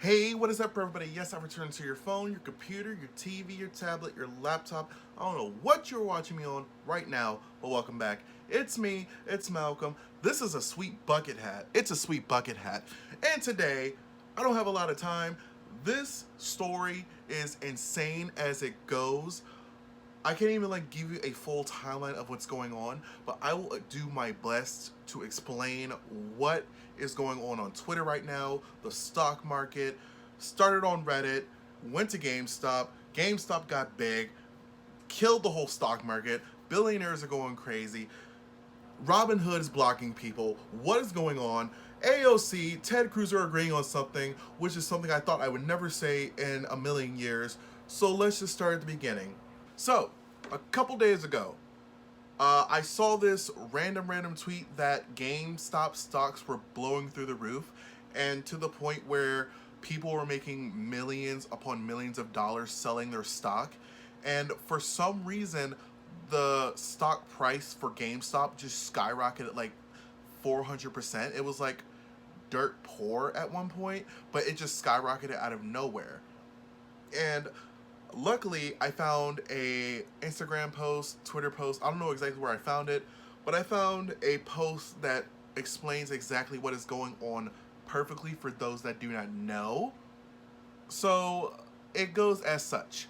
Hey, what is up, everybody? Yes, I returned to your phone, your computer, your TV, your tablet, your laptop. I don't know what you're watching me on right now, but welcome back. It's me, it's Malcolm. This is a sweet bucket hat. It's a sweet bucket hat. And today, I don't have a lot of time. This story is insane as it goes. I can't even give you a full timeline of what's going on, but I will do my best to explain what is going on Twitter right now, the stock market, started on Reddit, went to GameStop, GameStop got big, killed the whole stock market, billionaires are going crazy, Robinhood is blocking people, what is going on? AOC, Ted Cruz are agreeing on something, which is something I thought I would never say in a million years, so let's just start at the beginning. So, a couple days ago, I saw this random tweet that GameStop stocks were blowing through the roof, and to the point where people were making millions upon millions of dollars selling their stock. And for some reason, the stock price for GameStop just skyrocketed like 400%. It was like dirt poor at one point, but it just skyrocketed out of nowhere. And luckily, I found a Instagram post, Twitter post. I don't know exactly where I found it, but I found a post that explains exactly what is going on perfectly for those that do not know. So it goes as such.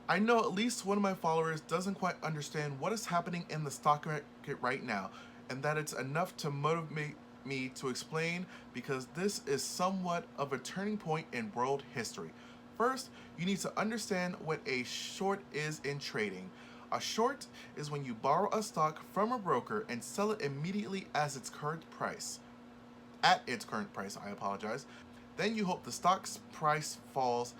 I know at least one of my followers doesn't quite understand what is happening in the stock market right now, and that it's enough to motivate me to explain, because this is somewhat of a turning point in world history. First, you need to understand what a short is in trading. A short is when you borrow a stock from a broker and sell it immediately at its current price. Then you hope the stock's price falls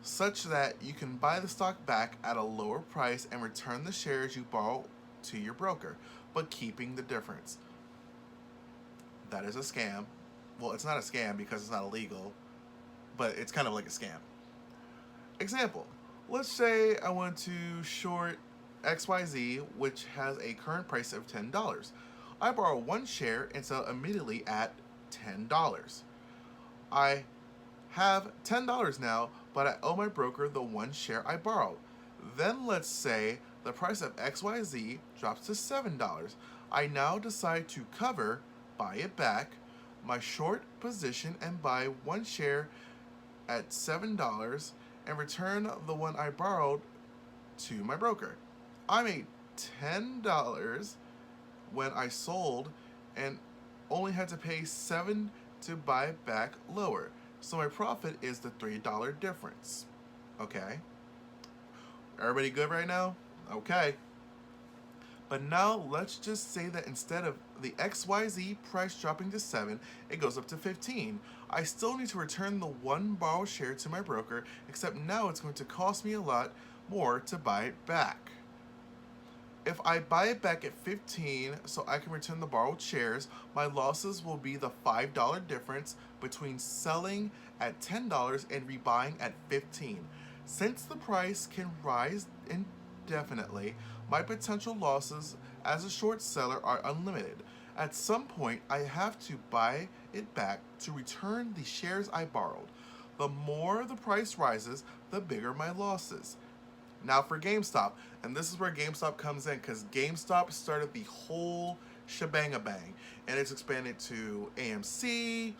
such that you can buy the stock back at a lower price and return the shares you borrow to your broker, but keeping the difference. That is a scam. Well, it's not a scam because it's not illegal, but it's kind of like a scam. Example, let's say I want to short XYZ, which has a current price of $10. I borrow one share and sell immediately at $10. I have $10 now, but I owe my broker the one share I borrowed. Then let's say the price of XYZ drops to $7. I now decide to buy it back, my short position, and buy one share at $7 and return the one I borrowed to my broker. I made $10 when I sold and only had to pay $7 to buy it back lower. So my profit is the $3 difference. Okay? Everybody good right now? Okay. But now let's just say that instead of the XYZ price dropping to 7, it goes up to 15. I still need to return the one borrowed share to my broker, except now it's going to cost me a lot more to buy it back. If I buy it back at 15 so I can return the borrowed shares, my losses will be the $5 difference between selling at $10 and rebuying at 15. Since the price can rise indefinitely, my potential losses as a short seller are unlimited. At some point, I have to buy it back to return the shares I borrowed. The more the price rises, the bigger my losses. Now for GameStop, and this is where GameStop comes in, because GameStop started the whole shebang-a-bang, and it's expanded to AMC,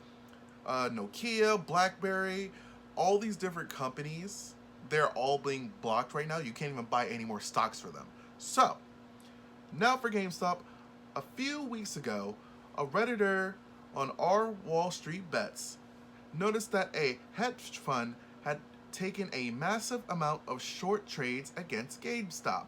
Nokia, BlackBerry, all these different companies. They're all being blocked right now. You can't even buy any more stocks for them. So, now for GameStop. A few weeks ago, a redditor on our Wall Street Bets noticed that a hedge fund had taken a massive amount of short trades against GameStop.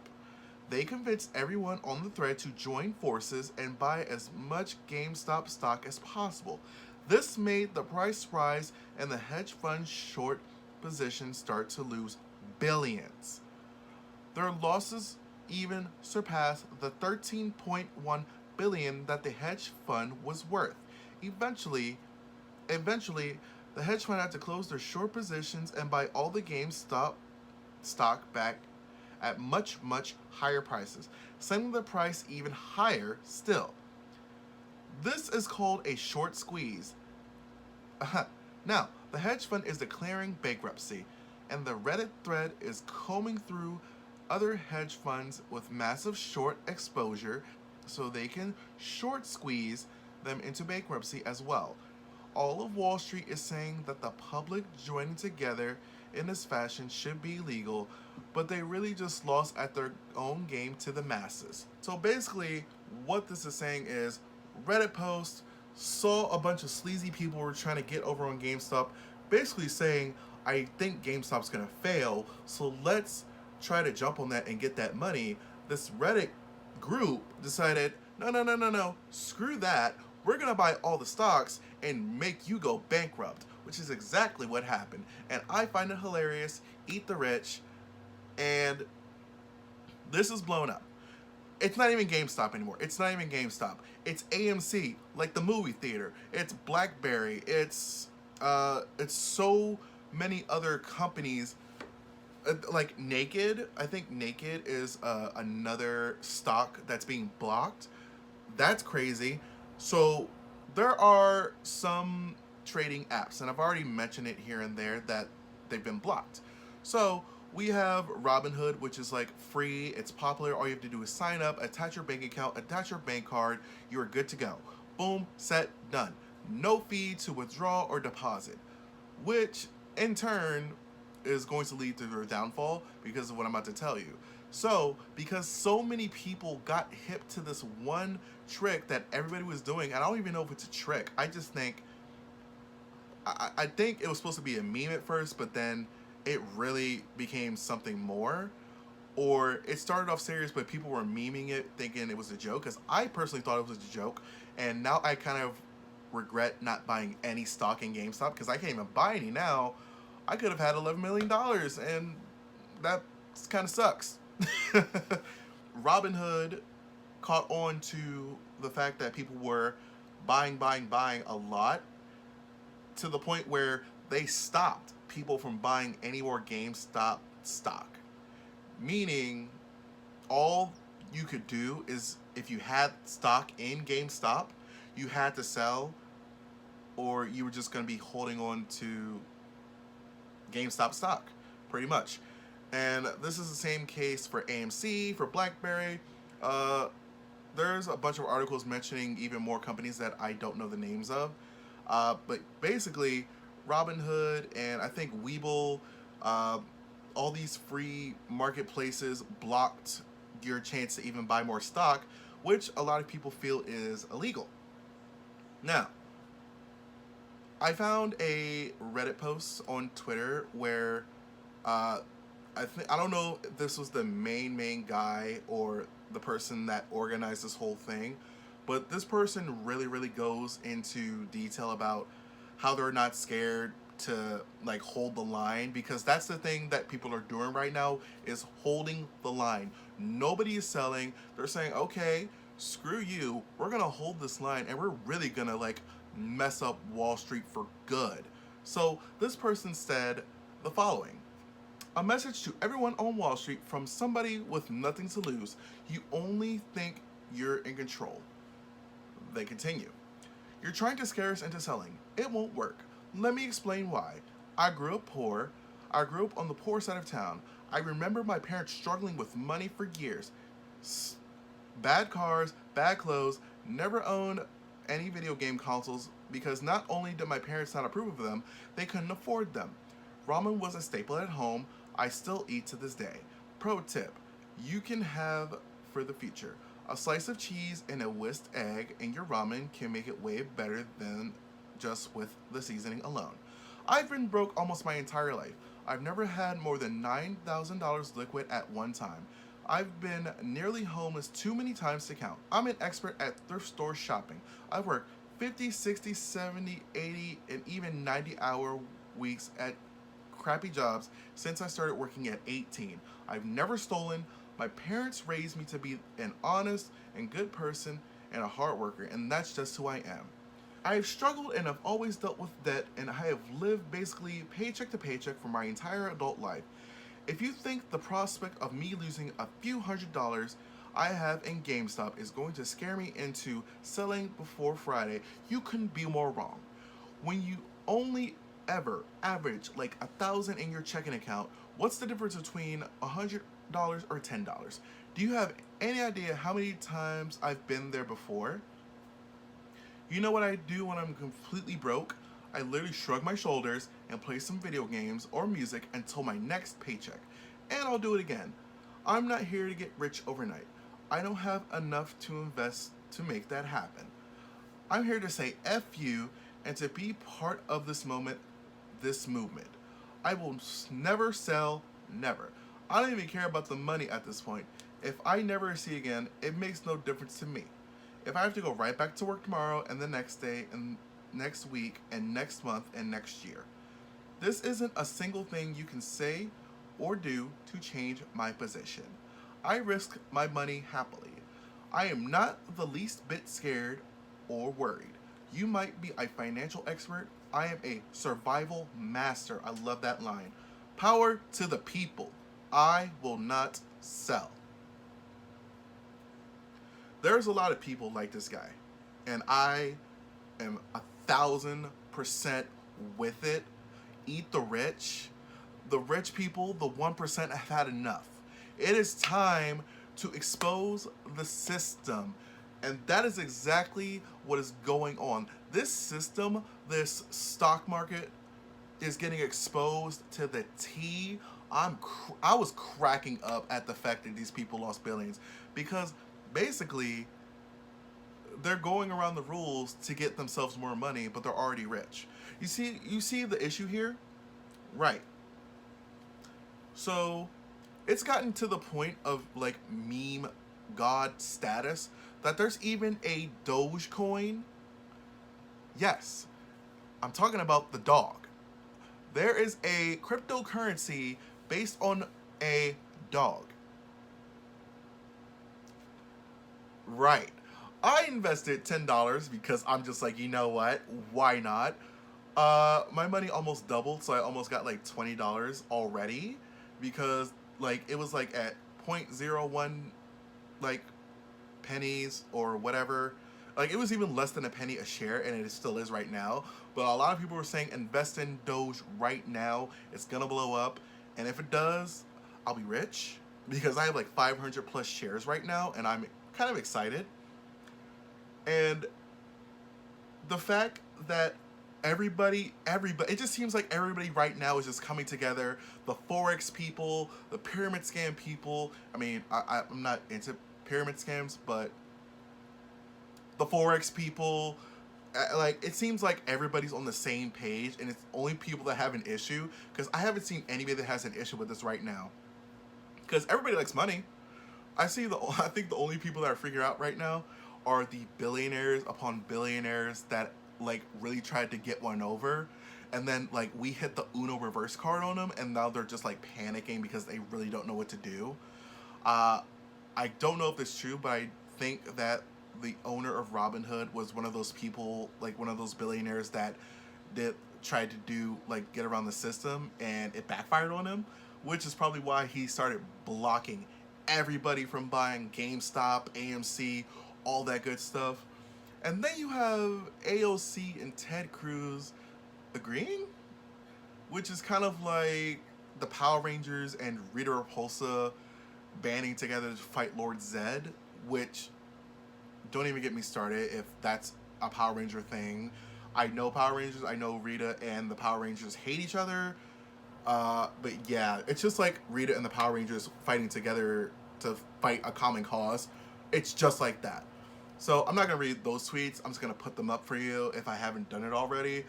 They convinced everyone on the thread to join forces and buy as much GameStop stock as possible. This made the price rise and the hedge fund's short position start to lose billions. Their losses even surpassed the $13.1 billion that the hedge fund was worth. Eventually, the hedge fund had to close their short positions and buy all the GameStop stock back at much higher prices, sending the price even higher still. This is called a short squeeze. Now, The hedge fund is declaring bankruptcy, and the Reddit thread is combing through other hedge funds with massive short exposure so they can short squeeze them into bankruptcy as well. All of Wall Street is saying that the public joining together in this fashion should be legal, but they really just lost at their own game to the masses. So basically, what this is saying is Reddit post saw a bunch of sleazy people were trying to get over on GameStop, basically saying, I think GameStop's gonna fail, so let's try to jump on that and get that money. This Reddit group decided, no, no, no, no, no, screw that. We're gonna buy all the stocks and make you go bankrupt, which is exactly what happened. And I find it hilarious, eat the rich, and this is blown up. It's not even GameStop anymore. It's not even GameStop. It's AMC, like the movie theater. It's BlackBerry. It's so many other companies. Like Naked. I think Naked is another stock that's being blocked. That's crazy. So there are some trading apps, and I've already mentioned it here and there, that they've been blocked. So we have Robinhood, which is like free. It's popular. All you have to do is sign up, attach your bank account, attach your bank card. You are good to go. Boom, set, done. No fee to withdraw or deposit, which in turn is going to lead to their downfall because of what I'm about to tell you. So, because so many people got hip to this one trick that everybody was doing, and I don't even know if it's a trick. I just think, I think it was supposed to be a meme at first, but then it really became something more. Or it started off serious, but people were memeing it thinking it was a joke, because I personally thought it was a joke, and now I kind of regret not buying any stock in GameStop, because I can't even buy any now. I could have had $11 million, and that kind of sucks. Robinhood caught on to the fact that people were buying a lot, to the point where they stopped people from buying any more GameStop stock. Meaning, all you could do is, if you had stock in GameStop, you had to sell, or you were just going to be holding on to GameStop stock, pretty much. And this is the same case for AMC, for BlackBerry. There's a bunch of articles mentioning even more companies that I don't know the names of. But basically, Robinhood and I think Webull, all these free marketplaces blocked your chance to even buy more stock, which a lot of people feel is illegal. Now, I found a Reddit post on Twitter where I don't know if this was the main guy or the person that organized this whole thing, but this person really goes into detail about how they're not scared to like hold the line, because that's the thing that people are doing right now, is holding the line. Nobody is selling. They're saying, okay, screw you, we're gonna hold this line and we're really gonna like mess up Wall Street for good. So this person said the following: a message to everyone on Wall Street from somebody with nothing to lose. You only think you're in control. They continue. You're trying to scare us into selling. It won't work. Let me explain why. I grew up poor. I grew up on the poor side of town. I remember my parents struggling with money for years. Bad cars, bad clothes, never owned any video game consoles because not only did my parents not approve of them, they couldn't afford them. Ramen was a staple at home. I still eat to this day. Pro tip: you can have for the future. A slice of cheese and a whisked egg in your ramen can make it way better than just with the seasoning alone. I've been broke almost my entire life. I've never had more than $9,000 liquid at one time. I've been nearly homeless too many times to count. I'm an expert at thrift store shopping. I've worked 50, 60, 70, 80, and even 90-hour weeks at crappy jobs since I started working at 18. I've never stolen. My parents raised me to be an honest and good person and a hard worker, and that's just who I am. I have struggled and have always dealt with debt, and I have lived basically paycheck to paycheck for my entire adult life. If you think the prospect of me losing a few $100s I have in GameStop is going to scare me into selling before Friday, you couldn't be more wrong. When you only ever average like 1,000 in your checking account, what's the difference between $100 or $10? Do you have any idea how many times I've been there before? You know what I do when I'm completely broke? I literally shrug my shoulders and play some video games or music until my next paycheck. And I'll do it again. I'm not here to get rich overnight. I don't have enough to invest to make that happen. I'm here to say F you and to be part of this moment, this movement. I will never sell, never. I don't even care about the money at this point. If I never see again, it makes no difference to me. If I have to go right back to work tomorrow and the next day and next week and next month and next year. This isn't a single thing you can say or do to change my position. I risk my money happily. I am not the least bit scared or worried. You might be a financial expert. I am a survival master. I love that line. Power to the people. I will not sell. There's a lot of people like this guy, and I am 1,000% with it. Eat the rich. The rich people, the 1%, have had enough. It is time to expose the system. And that is exactly what is going on. This system, this stock market, is getting exposed to the T. I was cracking up at the fact that these people lost billions, because basically they're going around the rules to get themselves more money, but they're already rich. You see the issue here? Right. So it's gotten to the point of like meme god status that there's even a Dogecoin. Yes, I'm talking about the dog. There is a cryptocurrency based on a dog. Right. I invested $10 because I'm just like, you know what? Why not? My money almost doubled, so I almost got like $20 already, because like it was like at 0.01 like pennies or whatever. Like it was even less than a penny a share, and it still is right now. But a lot of people were saying invest in Doge right now. It's gonna blow up, and if it does, I'll be rich, because I have like 500 plus shares right now, and I'm kind of excited. And the fact that everybody, it just seems like everybody right now is just coming together. The Forex people, the pyramid scam people. I mean, I'm not into pyramid scams, but the Forex people, like, it seems like everybody's on the same page, and it's only people that have an issue, because I haven't seen anybody that has an issue with this right now, because everybody likes money. I think the only people that are figuring out right now are the billionaires upon billionaires that like really tried to get one over, and then like we hit the Uno reverse card on them, and now they're just like panicking because they really don't know what to do. I don't know if it's true, but I think that the owner of Robinhood was one of those people, like one of those billionaires that tried to do like get around the system, and it backfired on him, which is probably why he started blocking everybody from buying GameStop, AMC, all that good stuff. And then you have AOC and Ted Cruz agreeing, which is kind of like the Power Rangers and Rita Repulsa banding together to fight Lord Zed, which, don't even get me started if that's a Power Ranger thing. I know Power Rangers, I know Rita and the Power Rangers hate each other. But yeah, it's just like Rita and the Power Rangers fighting together to fight a common cause. It's just like that. So I'm not going to read those tweets. I'm just going to put them up for you if I haven't done it already.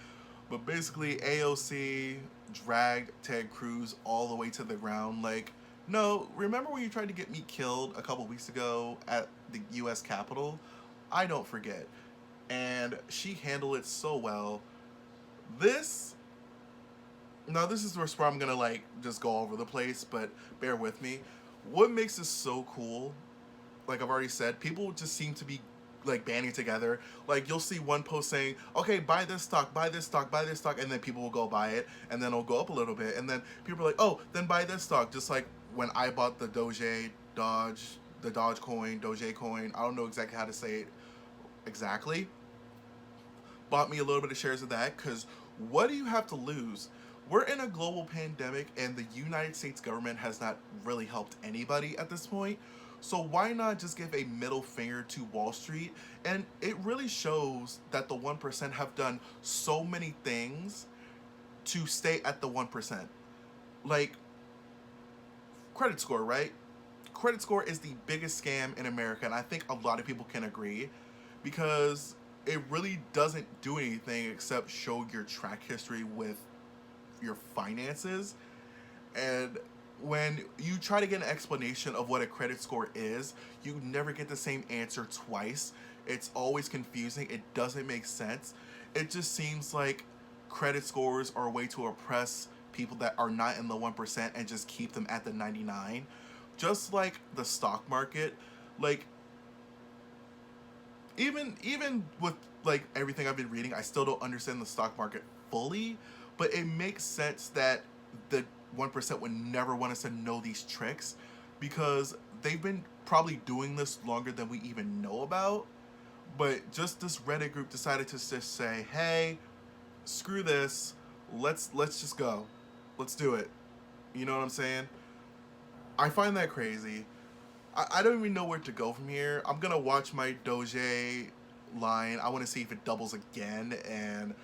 But basically, AOC dragged Ted Cruz all the way to the ground. Like, no, remember when you tried to get me killed a couple weeks ago at the U.S. Capitol? I don't forget. And she handled it so well. This is where I'm going to, like, just go all over the place, but bear with me. What makes this so cool, like I've already said, people just seem to be, like, banding together. Like, you'll see one post saying, okay, buy this stock, buy this stock, buy this stock, and then people will go buy it, and then it'll go up a little bit, and then people are like, oh, then buy this stock, just like when I bought the Dogecoin, I don't know exactly how to say it exactly. Bought me a little bit of shares of that, because What do you have to lose? We're in a global pandemic, and the United States government has not really helped anybody at this point. So why not just give a middle finger to Wall Street? And it really shows that the 1% have done so many things to stay at the 1%. Like, credit score, right? Credit score is the biggest scam in America, and I think a lot of people can agree, because it really doesn't do anything except show your track history with your finances. And when you try to get an explanation of what a credit score is, you never get the same answer twice. It's always confusing. It doesn't make sense. It just seems like credit scores are a way to oppress people that are not in the 1% and just keep them at the 99. Just like the stock market, like even with like everything I've been reading, I still don't understand the stock market fully, but it makes sense that the 1% would never want us to know these tricks, because they've been probably doing this longer than we even know about. But just this Reddit group decided to just say, hey, screw this, let's just go, let's do it. You know what I'm saying? I find that crazy. I don't even know where to go from here. I'm gonna watch my Doge line. I want to see if it doubles again, and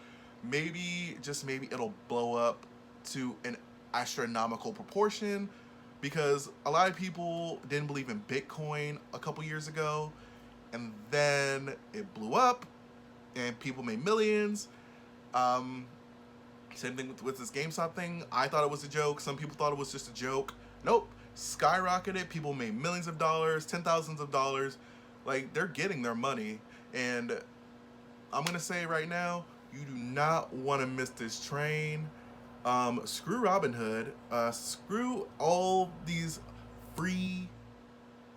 maybe, just maybe, it'll blow up to an astronomical proportion, because a lot of people didn't believe in Bitcoin a couple years ago, and then it blew up and people made millions. Same thing with this GameStop thing. I thought it was a joke. Some people thought it was just a joke. Nope. Skyrocketed. People made millions of dollars, $10,000s. Like, they're getting their money. And I'm going to say right now, you do not want to miss this train. Screw Robinhood. Screw all these free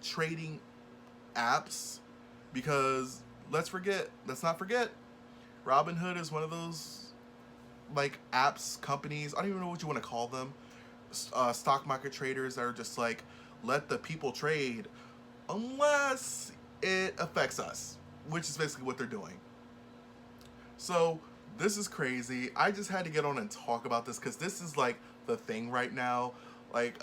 trading apps. Because let's not forget, Robinhood is one of those like apps, companies, I don't even know what you want to call them, stock market traders that are just like, let the people trade unless it affects us, which is basically what they're doing. So this is crazy. I just had to get on and talk about this because this is like the thing right now. Like,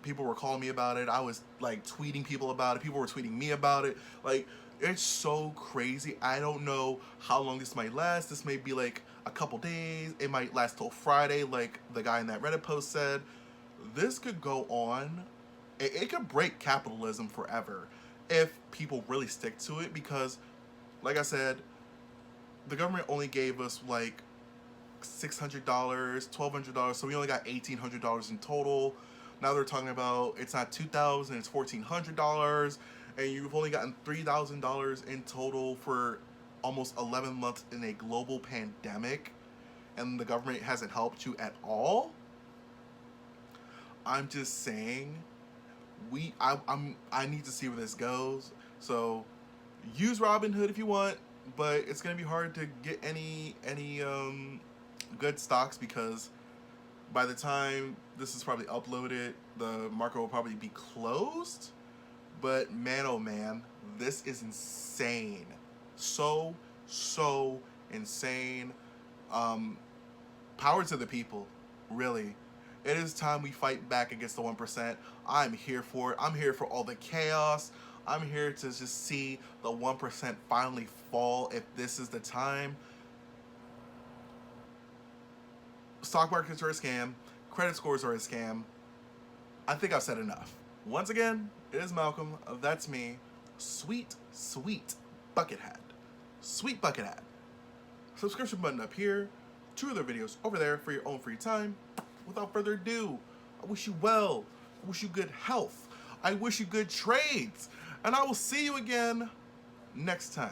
people were calling me about it. I was like tweeting people about it. People were tweeting me about it. Like, it's so crazy. I don't know how long this might last. This may be like a couple days. It might last till Friday, like the guy in that Reddit post said. This could go on. It could break capitalism forever if people really stick to it, because, like I said, the government only gave us like $600, $1,200, so we only got $1,800 in total. Now they're talking about it's not $2,000, it's $1,400, and you've only gotten $3,000 in total for almost 11 months in a global pandemic, and the government hasn't helped you at all. I'm just saying, I need to see where this goes. So use Robinhood if you want, but it's gonna be hard to get any good stocks, because by the time this is probably uploaded, the market will probably be closed. But man, oh man, this is insane. So insane. Power to the people, really. It is time we fight back against the 1%. I'm here for it. I'm here for all the chaos. I'm here to just see the 1% finally fall if this is the time. Stock markets are a scam. Credit scores are a scam. I think I've said enough. Once again, it is Malcolm. That's me. Sweet bucket hat. Sweet bucket hat. Subscription button up here. 2 other videos over there for your own free time. Without further ado, I wish you well. I wish you good health. I wish you good trades. And I will see you again next time.